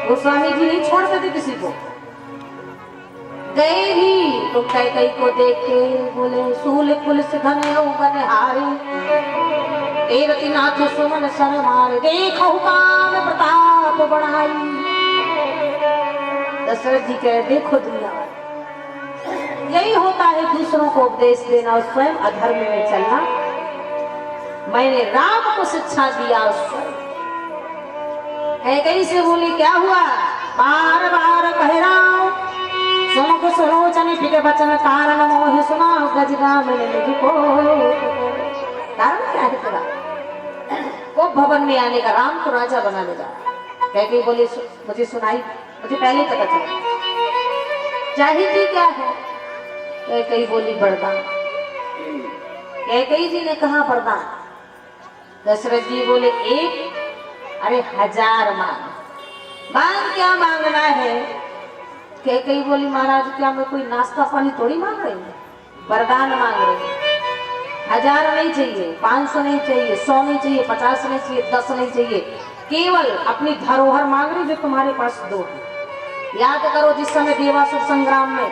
वो स्वामी जी नहीं छोड़ते थे किसी को। गए ही तो कैकई को देख के बोले सूल पुलिस घने गने हारे तेरती नाथ सुमन सर मारे देखो काम प्रताप बढ़ाई। दशरथ जी कह देखो दुनिया यही होता है दूसरों को उपदेश देना और स्वयं अधर्म में चलना। मैंने राम को शिक्षा दिया उसको। कैकई से बोली क्या हुआ बार बार कह रहा हूं सुमुख सुलोचन फिके वचन कारण मोह सुना गजरा मैंने मुझको कारण क्या है तेरा वो भवन में आने का राम को राजा बना लेगा। कैकई बोली मुझे सुनाई मुझे पहले पता चला चाहिए क्या है। कैकई बोली वरदान। कैकई जी ने कहा वरदान। दशरथ जी बोले एक अरे 1000 मांग। मांग क्या मांगना है। कैकई बोली महाराज क्या मैं कोई नाश्ता पानी थोड़ी मांग रही हूँ वरदान मांग रही हूँ। 1000 नहीं चाहिए 500 नहीं चाहिए 100 नहीं चाहिए 50 नहीं चाहिए 10 नहीं चाहिए केवल अपनी धरोहर मांग रही जो तुम्हारे पास 2 है। याद करो जिस समय देवासुर संग्राम में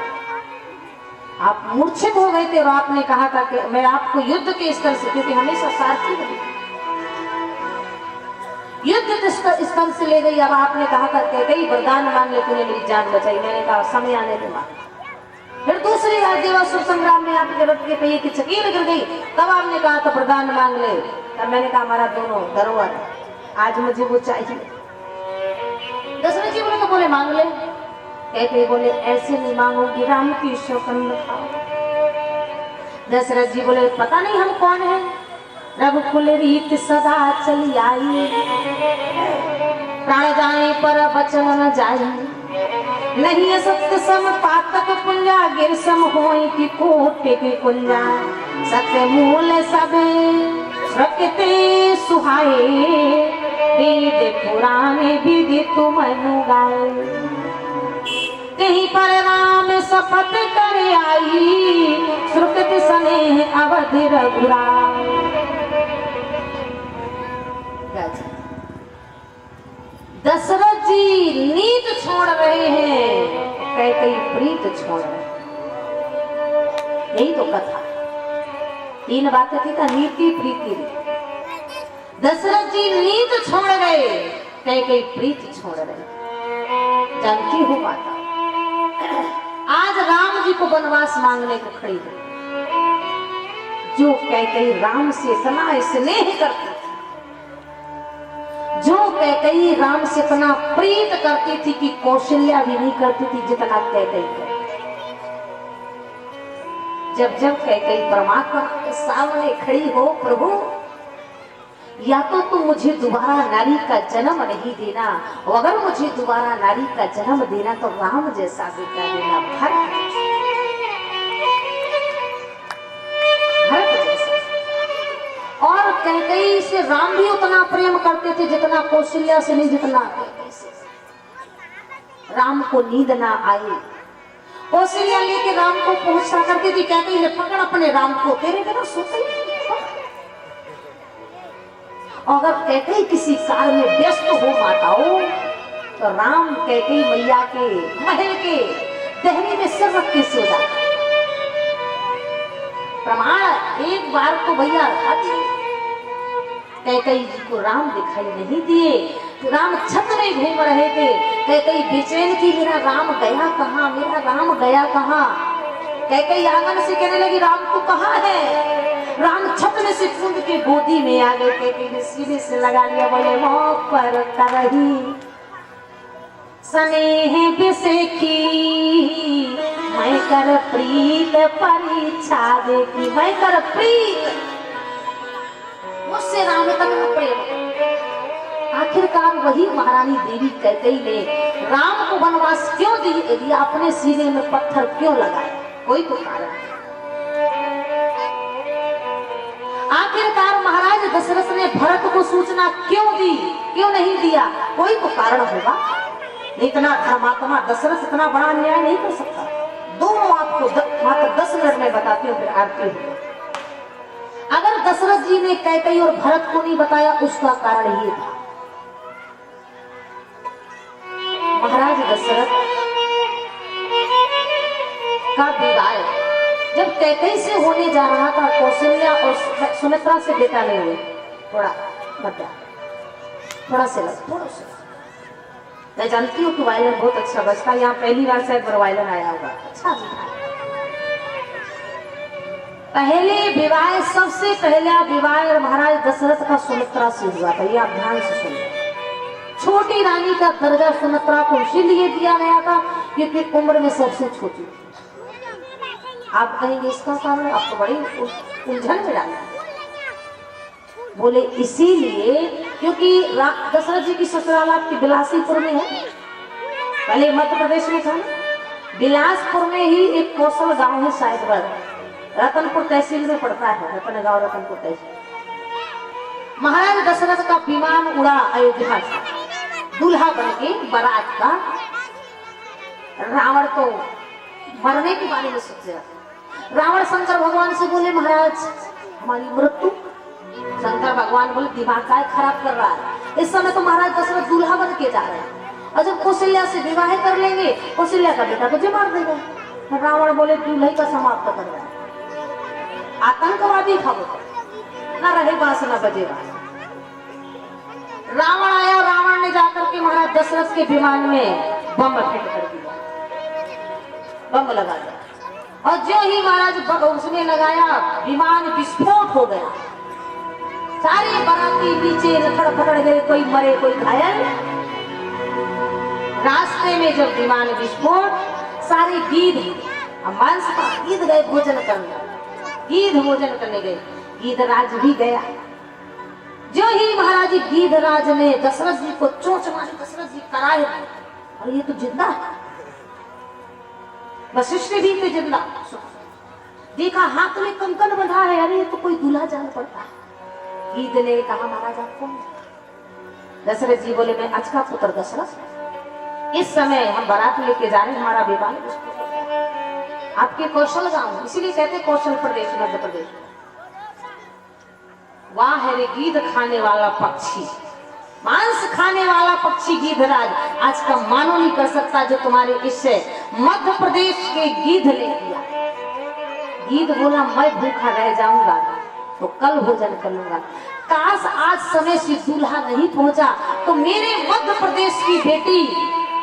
आप मूर्छित हो गए थे और आपने कहा था कि मैं आपको युद्ध के स्तर से क्योंकि हमेशा सारथी बनी युद्ध के स्तर से ले गई। अब आपने कहा था कि कई वरदान मांग ले तूने मेरी जान बचाई। मैंने कहा समय आने के बाद फिर दूसरी बार देवासुर संग्राम में आपके रथ के पहिए की चकीर गिर गई तब आपने कहा था वरदान मांग ले। तब मैंने कहा हमारा दोनों धरोहर आज मुझे वो चाहिए। दशरथ जी बोले तो बोले मांग ले। कहते बोले ऐसे नहीं मांगोगी राम की शौकन खाओ। दशरथ जी बोले पता नहीं हम कौन है रघुकुल रीत सदा चली आई प्राण जाने पर बचन न जाई नहीं सत्य सम पातक पुंजा गिर सम होई की कोटे की कुंजा सत्य मूल सबे प्रकृति सुहाए वेद पुराने विधि तुम अनुगाए कहीं पर राम शपथ कर आई सुकृत स्नेह अवधि रघुराई। दशरथ जी नीत छोड़ रहे हैं कैकई प्रीत छोड़ रहे हैं। यही तो कथा 3 बातें थी ना नीति प्रीति। दशरथ जी नीत छोड़ गए कैकई प्रीत छोड़ रहे। जानती हो माता आज राम जी को वनवास मांगने को खड़ी है जो कैकई राम से इतना स्नेह करती थी जो कैकई राम से इतना प्रीत करती थी कि कौशल्या भी नहीं करती थी जितना कैकई करती। जब जब कैकई परमात्मा के सामने खड़ी हो प्रभु या तो तुम मुझे दोबारा नारी का जन्म नहीं देना और अगर मुझे दोबारा नारी का जन्म देना तो राम जैसा बेटा देना भरत जैसा। और कैकई से राम भी उतना प्रेम करते थे जितना कौशल्या से नहीं जितना कैकई से। राम को नींद ना आई कौशल्या लेके राम को पहुंचा करके थी कैकई ने पकड़ अपने राम को तेरे बिना सोते ही अगर कैकई किसी कार्य में व्यस्त हो माताओं तो राम कैकई मैया के महल के दहली में सिर रख के सो जाता। प्रमाण एक बार तो भैया कैकई जी को राम दिखाई नहीं दिए। राम छत में घूम रहे थे। कैकई बेचैन थी मेरा राम गया कहाँ मेरा राम गया कहाँ। कैकई आंगन से कहने लगी राम तू कहाँ है। राम छत में से कूद के गोदी में आ गए। कैकई ने सीधे से लगा लिया बोले मोह पर करही स्नेह बिसेखी मैं कर प्रीत परीक्षा देखी मैं कर प्रीत मुझसे राम इतना प्रेम। आखिरकार वही महारानी देवी कैकई ने राम को वनवास क्यों दिया अपने सीने में पत्थर क्यों लगाया कोई तो कारण। आखिरकार महाराज दशरथ ने भरत को सूचना क्यों दी क्यों नहीं दिया कोई तो कारण होगा। इतना धर्मात्मा दशरथ इतना बड़ा अन्याय नहीं कर सकता। दोनों आपको मात्र 10 मिनट में बताती हूँ फिर आरती हूँ। अगर दशरथ जी ने कैकई और भरत को नहीं बताया उसका कारण ये था दशरथ का विवाह जब कैकई से होने जा रहा था, कौशल्या और सुमित्रा से बेटा नहीं हुए, थोड़ा से मैं जानती हूँ कि वायलिन बहुत अच्छा बजता है, यहाँ पहली बार शायद वायलिन आया होगा, अच्छा पहले विवाह, सबसे पहला विवाह महाराज दशरथ का सुमित्रा से हुआ था। ये आप ध्यान से सुनिए। छोटी रानी का दर्जा सुमित्रा को इसीलिए दिया गया था क्योंकि उम्र में सबसे छोटी थी। आप कहेंगे इसका कारण, आपको बड़ी उलझन में डाला। बोले इसीलिए क्योंकि दशरथ जी की ससुराल आपकी बिलासपुर में है, पहले मध्य प्रदेश में था ना, बिलासपुर में ही एक कौशल गांव है, शायद रतनपुर तहसील में पड़ता है, रतन गांव रतनपुर तहसील। महाराज दशरथ का विमान उड़ा अयोध्या से, दूल्हा बनके बारात का। रावण तो मरने के बारे में सोच रहा था। रावण शंकर भगवान से बोले महाराज हमारी मृत्यु। शंकर भगवान बोले दिमाग का खराब कर रहा है, इस समय तो महाराज दशरथ दूल्हा बन के जा रहे हैं, और जब कौशल्या से विवाह कर लेंगे कौशल्या का बेटा तुझे मार देगा। रावण बोले दूल्हे का समाप्त कर रहा है। आतंकवादी था वो, ना रहे बांस ना बजे बांस। रावण आया, रावण ने जाकर के महाराज दशरथ के विमान में बम फिट कर दिया, बम लगा दिया, और जो ही महाराज उसने लगाया विमान विस्फोट हो गया। सारे बाराती नीचे लथड़ फटड़ गए, कोई मरे कोई घायल। रास्ते में जब विमान विस्फोट, सारे गीध मांस का गीध गए भोजन करने, गीध भोजन करने गए, गीधराज भी गया। जो ही महाराज गीधराज ने दशरथ जी को चोंच मारी, दशरथ जी कराए, और ये तो जिंदा है। वशिष्ठ भी तो जिंदा, देखा हाथ में कंकन बंधा है, अरे ये तो कोई दूल्हा जान पड़ता है। गीध ने कहा महाराज आप कौन? दशरथ जी बोले मैं अज का पुत्र दशरथ, इस समय हम बारात लेके जा रहे हैं, हमारा विवाह आपके कौशल गांव, इसीलिए कहते कौशल प्रदेश मध्य प्रदेश। वाह है रे गीध खाने वाला पक्षी, मांस खाने वाला पक्षी गीधराज, आज का मानो नहीं कर सकता जो तुम्हारे इससे मध्य प्रदेश के गीध ले लिया। गीध बोला मैं भूखा रह जाऊंगा तो कल भोजन कर लूंगा, काश आज समय से दूल्हा नहीं पहुंचा तो मेरे मध्य प्रदेश की बेटी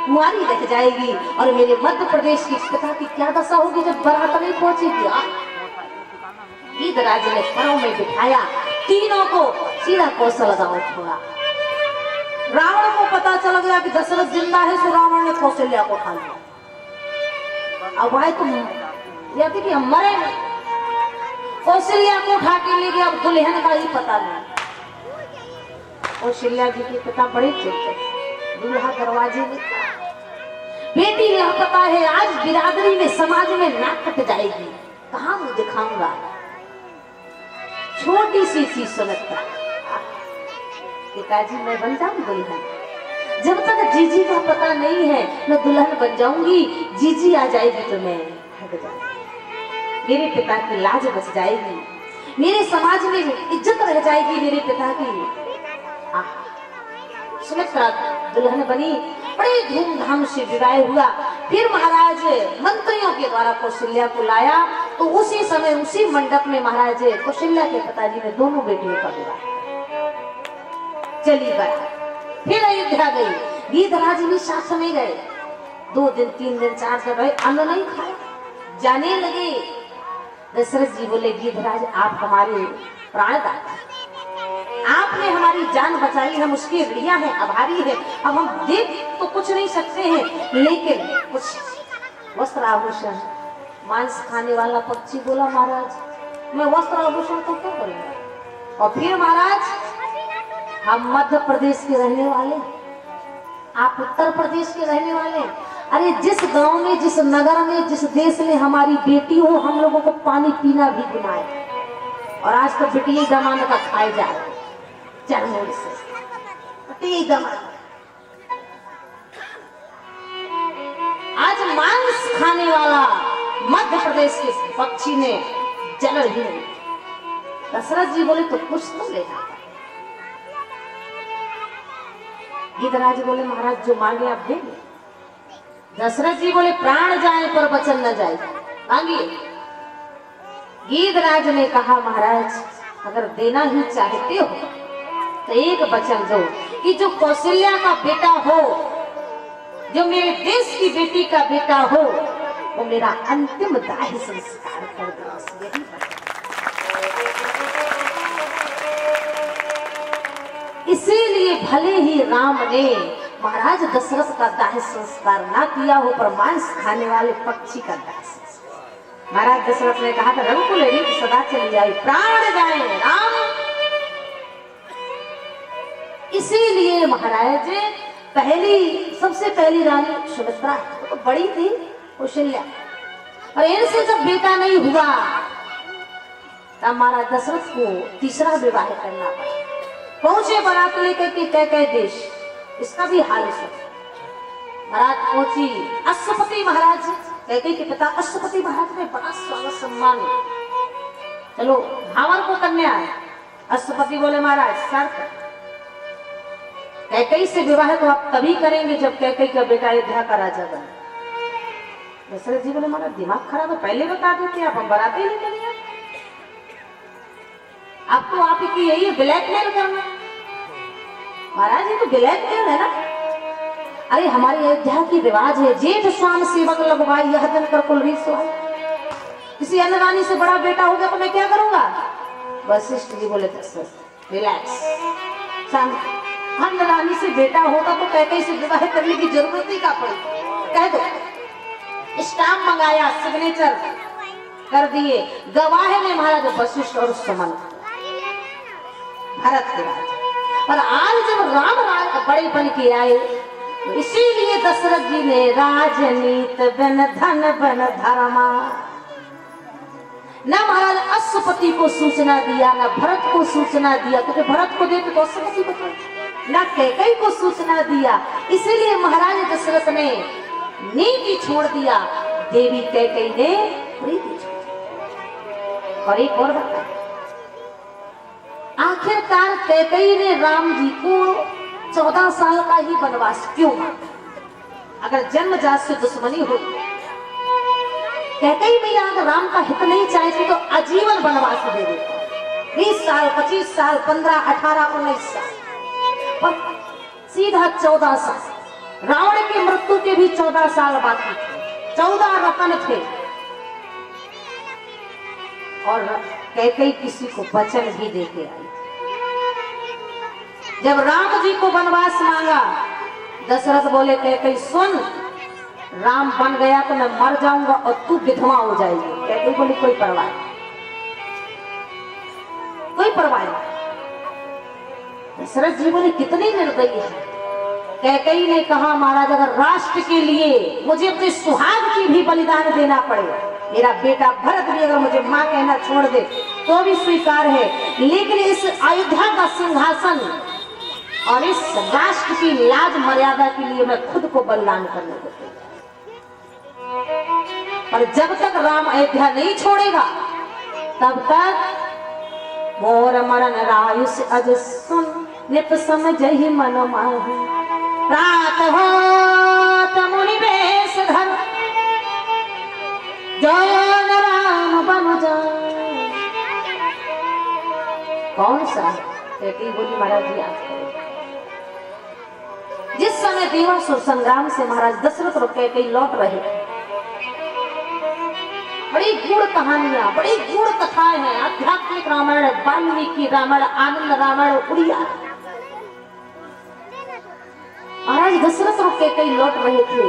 कुंवारी रह जाएगी, और मेरे मध्य प्रदेश की पिता की क्या दशा होगी जब बारात नहीं पहुंचेगी। गीधराज ने परों में बिठाया, तीनों को सीधा कौशल गांव छोड़ा। रावण को पता चल गया कि दशरथ जिंदा है, तो रावण ने कौशल्या को उठा लिया। अब भाई तुम या कि हम मरे नहीं, कौशल्या को उठा के ले गया, अब दुल्हन का ही पता नहीं। कौशल्या जी के पिता बड़े चिंतित, दूल्हा दरवाजे में, बेटी लापता है, आज बिरादरी में समाज में नाक कट जाएगी, कहां मुंह दिखाऊंगा। छोटी सी चीज सुनता, पिताजी मैं बन जाऊं दुल्हन, जब तक जीजी का पता नहीं है मैं दुल्हन बन जाऊंगी, जीजी आ जाएगी तो मैं हट जाऊंगी, मेरे पिता की लाज बच जाएगी, मेरे समाज में इज्जत रह जाएगी मेरे पिता की। सुमित्रा दुल्हन बनी, बड़े धूमधाम से विवाह हुआ। फिर महाराज मंत्रियों के द्वारा कौशल्या को लाया, तो उसी समय उसी मंडप में महाराज कौशल्या के पिताजी ने दोनों बेटियों का विवाह। चली गया, फिर अयोध्या गई, गीधराज भी साथ में गए। 2 दिन 3 दिन 4 दिन रहे, अन्न नहीं खाया, जाने लगे। दशरथ जी बोले गीधराज आप हमारे प्राणदाता, आपने हमारी जान बचाई, हम उसके ऋणिया हैं, आभारी हैं। अब हम देख तो कुछ नहीं सकते हैं, लेकिन कुछ वस्त्र आभूषण। मांस खाने वाला पक्षी बोला महाराज मैं वस्त्र आभूषण तो क्या करूंगा। और फिर महाराज हम मध्य प्रदेश के रहने वाले, आप उत्तर प्रदेश के रहने वाले, अरे जिस गांव में, जिस नगर में, जिस देश में हमारी बेटी हो, हम लोगों को पानी पीना भी गुनाह है, और आज तो बेटी दमाद का खाए जा रहे चरमोड़ से दमाद। आज मांस खाने वाला मध्य प्रदेश के पक्षी ने जल ही नहीं। दशरथ जी बोले तो कुछ तो लेना। गीधराज बोले महाराज जो मांगे आप देंगे। दशरथ जी बोले प्राण जाए पर वचन न जाए, मांगिए। गीधराज ने कहा महाराज अगर देना ही चाहते हो तो एक वचन दो कि जो कौशल्या का बेटा हो, जो मेरे देश की बेटी का बेटा हो, वो मेरा अंतिम दाह संस्कार कर दो। यही इसीलिए भले ही राम ने महाराज दशरथ का दाह संस्कार ना किया हो, पर मांस खाने वाले पक्षी का दाह संस्कार महाराज दशरथ ने कहा था रघुकुल रीत सदा चली आई, प्राण जाए राम। इसीलिए महाराज सबसे पहली रानी सुमित्रा तो बड़ी थी कौशल्या, और इनसे जब बेटा नहीं हुआ तब महाराज दशरथ को तीसरा विवाह करना पड़ा। पहुंचे बारात लेकर के कैकेयी देश, इसका भी हाल सुन। बारात पहुंची, अश्वपति महाराज कैकेयी के पिता अश्वपति महाराज ने बड़ा स्वागत सम्मान, चलो भावर को कन्या है। अश्वपति बोले महाराज शर्त, कैकेयी से विवाह तो आप तभी करेंगे जब कैकेयी का बेटा अयोध्या का राजा बने। दशरथ जी बोले महाराज दिमाग खराब है, पहले बता देते आप, हम बराते ही नहीं करेंगे। अब तो आप की यही ब्लैकमेल करना महाराज, ये तो ब्लैकमेल है ना। अरे हमारी अयोध्या की रिवाज है, जेठ स्वाम सेवक लगवाई यह दिन कर कुल रीत सोहाई। किसी अन्य रानी से बड़ा बेटा हो गया तो मैं क्या करूंगा? वशिष्ठ जी बोले दशरथ रिलैक्स, शांत। अन्य रानी से बेटा होता तो कैकेयी से विवाह करने की जरूरत ही क्या पड़ी, कह दो। स्टाम्प मंगाया, सिग्नेचर कर दिए, गवाह में महाराज वशिष्ठ और सुमन भरत के राजा। और आज जब राम बड़े बन के आए तो इसीलिए दशरथ जी ने राजनीत बन धन बन धर्मा, न महाराज अश्वपति को सूचना दिया, न भरत को सूचना दिया, क्योंकि भरत को देते तो अश्वपति को, न कैकेयी को सूचना दिया। इसीलिए महाराज दशरथ ने नीति छोड़ दिया, देवी कैकेयी ने प्रीति छोड़। और एक और बात, आखिरकार कैकेयी ने राम जी को 14 साल का ही वनवास क्यों मांगा? अगर जन्मजात से दुश्मनी हो, कैकेयी में अगर राम का हित नहीं चाहती तो आजीवन वनवास दे देता, 20 साल 25 साल 15 18 19 साल, पर सीधा 14 साल। रावण की मृत्यु के भी 14 साल बाकी थे, 14 रतन थे, और कैकेयी किसी को वचन भी देके आई। जब राम जी को वनवास मांगा, दशरथ बोले कैकेयी सुन, राम बन गया तो मैं मर जाऊंगा और तू विधवा हो जाएगी। कैकेयी बोली कोई परवाह नहीं, कोई परवाह नहीं। दशरथ जी बोले कितनी निर्दयी है। कैकेयी ने कहा महाराज अगर राष्ट्र के लिए मुझे अपने सुहाग की भी बलिदान देना पड़े, मेरा बेटा भरत भी अगर मुझे मां कहना छोड़ दे तो भी स्वीकार है, लेकिन इस अयोध्या का सिंहासन और इस राष्ट्र की लाज मर्यादा के लिए मैं खुद को बलिदान करने को तैयार। पर जब तक राम अयोध्या नहीं छोड़ेगा तब तक मोर मरण रायुष अज सुन निप समझहि मन माहि, प्रात होत मुनि वेश धर जौन राम बन जाए। कौन सा? कैकेयी बोली महाराज जी आज जिस समय देवासुर संग्राम से महाराज दशरथ और कैकेयी लौट रहे, बड़ी गूढ़ कहानियां, बड़ी गूढ़ कथाएं हैं, आध्यात्मिक रामायण, वाल्मीकि रामायण, आनंद रामायण, उड़िया। महाराज दशरथ और कैकेयी लौट रहे थे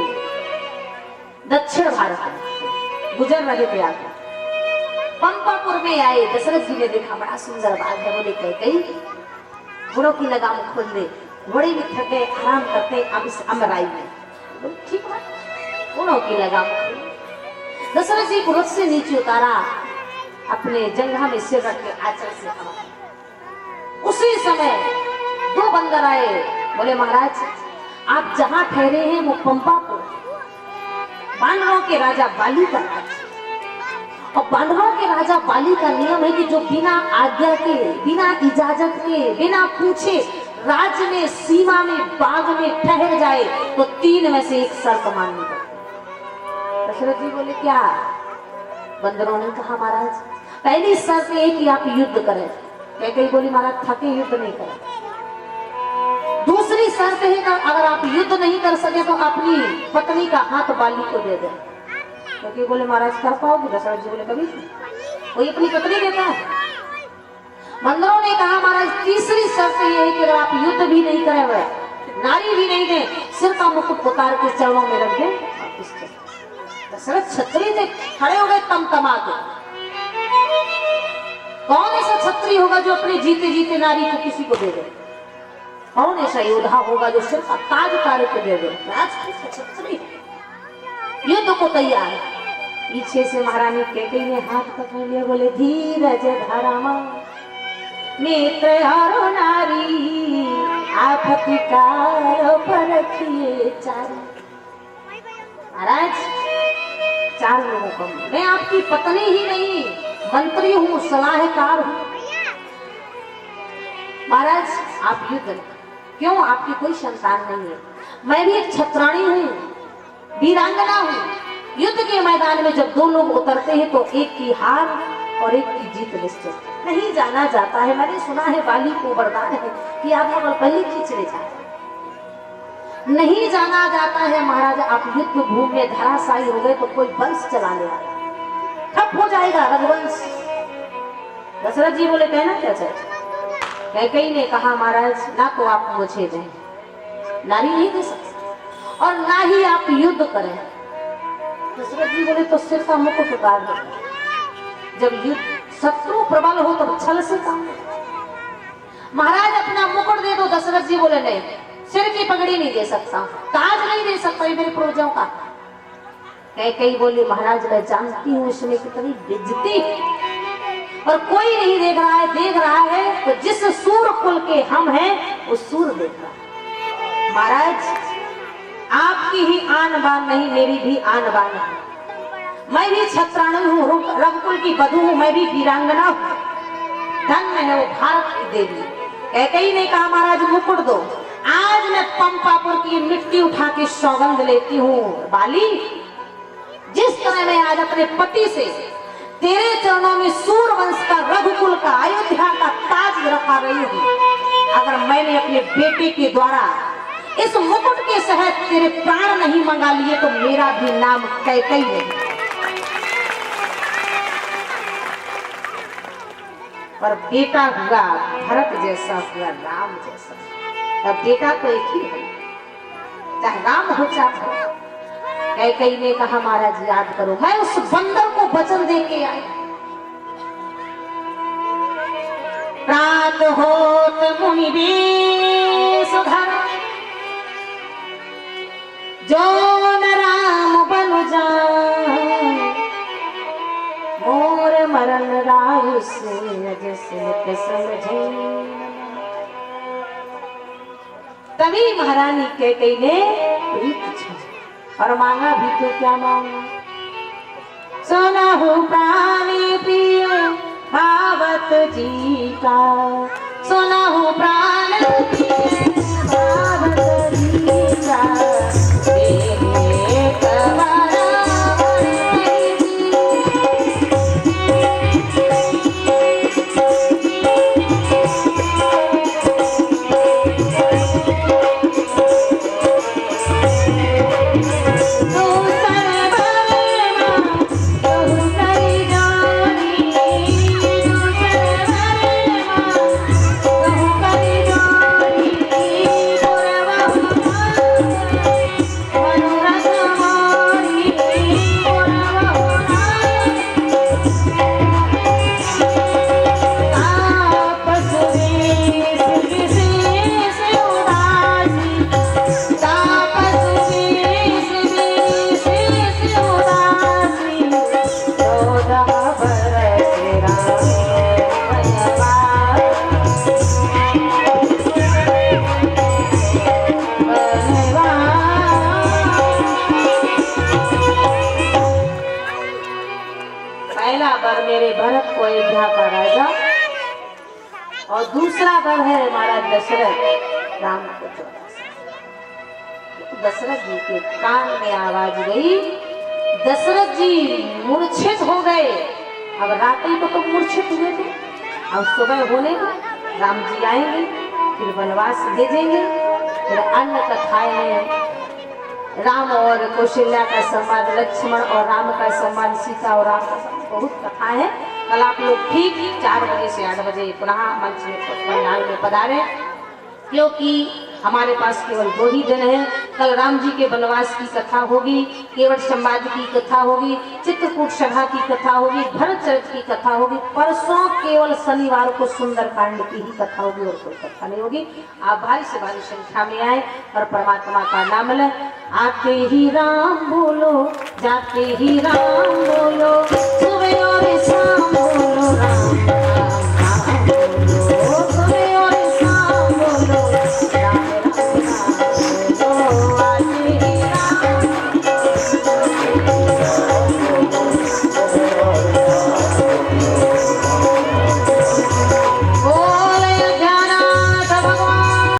दक्षिण भारत में, गुजर रहे थे आगे, पंपापुर में आए। दशरथ जी ने देखा बड़ा सुंदर बाग है, बोले कैकेयी घोड़ों की लगाम खोल दे, घोड़े भी थके आराम करते अब इस अमराई में। ठीक है, घोड़ों की लगाम खोल। दशरथ जी को रथ से नीचे उतारा, अपने जंघा में सिर रख के आंचल से हवा। उसी समय 2 बंदर आए, बोले महाराज आप जहां ठहरे हैं वो पंपापुर, बानरों के राजा बाली का राज्य, और बानरों के राजा बाली का नियम है कि जो बिना आज्ञा के, बिना इजाजत के, बिना पूछे राज्य में, सीमा में, बाग में ठहर जाए तो 3 में से 1 शर्त माननी पड़ती। दशरथ जी बोले क्या? बंदरों ने कहा महाराज पहली शर्त है कि आप युद्ध करें। कैकेयी बोली महाराज थके युद्ध नहीं करें। दूसरी शर्त है कि अगर आप युद्ध नहीं कर सके तो अपनी पत्नी का हाथ बाली को दे दें। कैकेयी बोले महाराज कर पाओगे? दशरथ जी बोले कभी कोई अपनी पत्नी देता है? बंदरों ने कहा महाराज तीसरी शर्त यह है कि अगर आप युद्ध भी नहीं करे हुए, नारी भी नहीं दे, सिर का मुकुट उतार के चरणों में रख दे। दशरथ क्षत्रिय थे, खड़े हो गए तमतमा के। कौन ऐसा क्षत्रिय होगा जो अपने जीते जीते नारी को किसी को दे दे? कौन ऐसा योद्धा होगा जो सिर का ताज उतार के दे दे? क्षत्रिय युद्ध को तैयार है। पीछे से महारानी कैकेयी ने हाथ पकड़ लिया, बोले धीरज धरामा मित्र और नारी आप अधिकार पर रखिए चार। महाराज 4 लोगों को मैं आपकी पत्नी ही नहीं मंत्री हूँ, सलाहकार हूँ। महाराज आप युद्ध क्यों? आपकी कोई संतान नहीं है। मैं भी एक छत्राणी हूँ, वीरांगना हूँ। युद्ध के मैदान में जब 2 लोग उतरते हैं तो एक की हार और एक की जीत निश्चित नहीं जाना जाता है। मैंने सुना है बाली को वरदान है कि आप अगर पहले खींच ले जाए, नहीं जाना जाता है। महाराज आप युद्ध भूमि में धराशायी हो गए तो कोई वंश चलाने वाला ठप हो जाएगा, रघुवंश। दशरथ जी बोले कहना क्या चाहिए? कैकेयी ने कहा महाराज ना तो आप मुझे दें, नारी नहीं दे सकते, और ना ही आप युद्ध करें। दशरथ जी बोले तो सिर का मुकुट उतार दो। जब युद्ध शत्रु प्रबल हो तब छल से काम। महाराज अपना मुकुट दे दो। दशरथ जी बोले नहीं, सिर की पगड़ी नहीं दे सकता, ताज नहीं दे सकता मेरे पूर्वजों का। कैकेयी बोली महाराज मैं जानती हूँ इसमें कितनी बेइज्जती, और कोई नहीं देख रहा है। देख रहा है तो जिस सूर कुल के हम हैं वो सूर देख रहा है। महाराज आपकी ही आन बान नहीं, मेरी भी आन बान है। मैं भी छत्राणी हूँ, रघुकुल की बधू हूँ, मैं भी वीरांगना हूँ। धन्य है वो भारत की देवी। कैकेयी ने कहा महाराज मुकुट दो। आज मैं पंपापुर की मिट्टी उठा के सौगंध लेती हूँ बाली, जिस तरह मैं आज अपने पति से तेरे चरणों में सूर्यवंश का, रघुकुल का, अयोध्या का ताज रखा रही हूँ, अगर मैंने अपने बेटे के द्वारा इस मुकुट के सहित तेरे प्राण नहीं मंगा लिए तो मेरा भी नाम कैकेयी नहीं। पर बेटा हुआ भरत जैसा, हुआ राम जैसा। अब बेटा तो एक ही है, चाहे राम हो चाहे। कैकेयी ने कहा महाराज याद करो मैं उस बंदर को वचन दे के आई। प्रात होत मुनि सुधर जो न राम बनु जाए, मोर मरण रायु से समझे। तभी महारानी कैकेयी ने प्रीत छोड़ी और मांगा भी तो क्या मांगा? सुनहु प्राणी प्रिय भावत जी का, सुनहु प्राण भावत जी का। मेरे भरत को अयोध्या का राजा, और दूसरा वर है हमारा दशरथ राम को 14 साल। दशरथ जी के कान में आवाज गई, दशरथ जी मूर्छित हो गए। अब रात ही तो मूर्छित हुए थे, अब सुबह होने राम जी आएंगे, फिर वनवास भेजेंगे। फिर अन्य कथाएं हैं, राम और कौशल्या का संवाद, लक्ष्मण और राम का संवाद, सीता और राम का संवाद, बहुत कथाएं हैं। कल आप लोग ठीक 4 बजे से 8 बजे पुनः मंच में पंडाल में पधारे, क्योंकि हमारे पास केवल 2 ही दिन है। कल राम जी के वनवास की कथा होगी, केवट संवाद की कथा होगी, चित्रकूट सभा की कथा होगी, भरत चरित की कथा होगी। परसों केवल शनिवार को सुंदर कांड की ही कथा होगी और कोई कथा नहीं होगी। आप भारी से भारी संख्या में आए और परमात्मा का नाम लें। आते ही राम बोलो, जाते ही राम बोलो, सुबह और शाम बोलो राम राम बोलो, सुबह और शाम बोलो राम राम बोलो, आते ही राम